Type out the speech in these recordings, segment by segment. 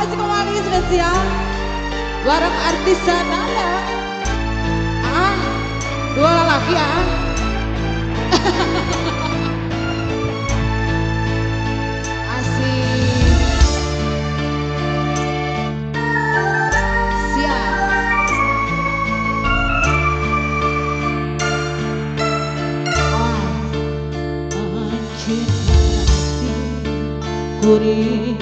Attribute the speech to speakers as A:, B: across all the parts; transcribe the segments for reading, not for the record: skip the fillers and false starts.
A: musik kembali spesial bareng artis Sanada. Dua lagi Asik. Siap. Kuri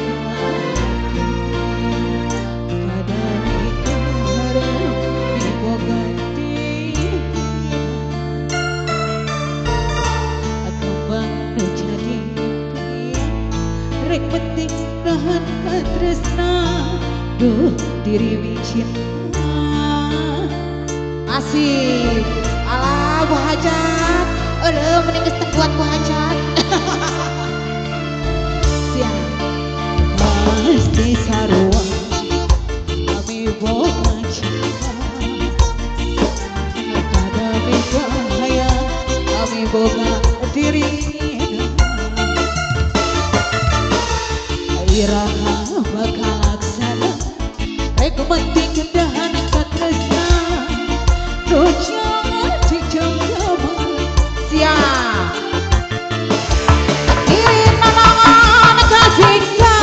A: rek penting nahan katresna duh diri cinta asik ala Bu Hajat mending geus buat Bu Hajat siap pasti sarua kami boga cinta kada megaya kami boga diri iraha bakal laksana rek penting kendahan katresna nu jangan dijam-jama siap irin nanangan kasihnya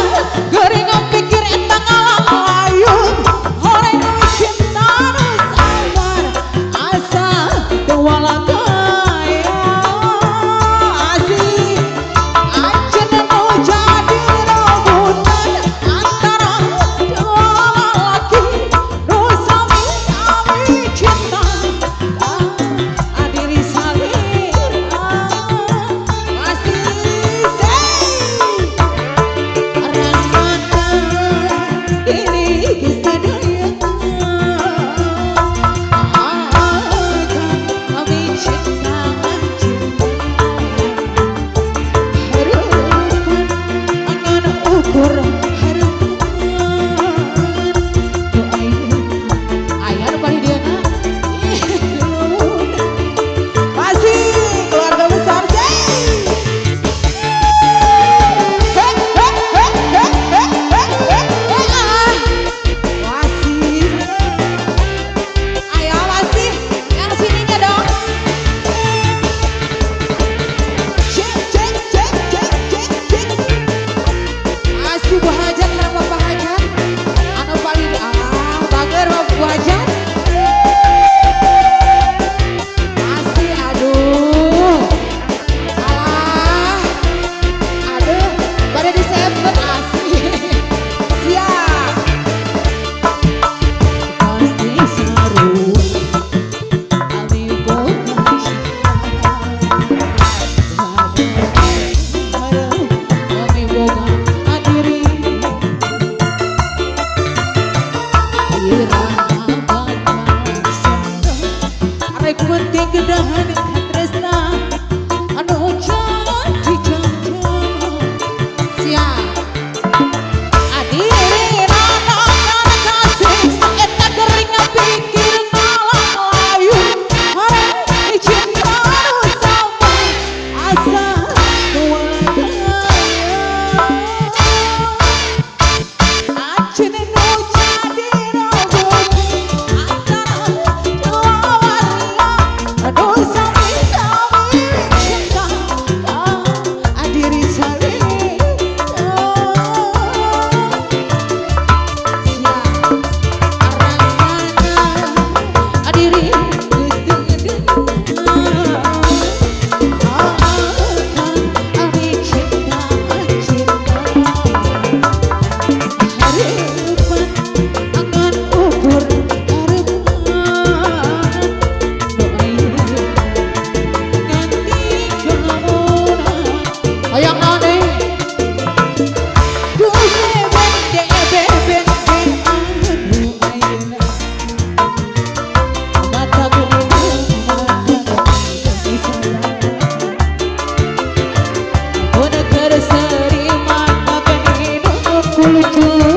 A: gering pikir entang ayu horeng cinta nu sabar asa tewala kaya asik aja nu jadi Bu Hajat karena Bapak Hajat anu paling bager Bu Hajat masih aduh salah aduh pada disebut asli siap pasti seru kami boga kami boga rek penting kedahan katresna anu jangan dijam-jama siap adirina nangan kasih eta gering pikir ngalayu horeng cinta nu sabar asa tewala kaya acen nu jadi Terserima tak hidup lucu.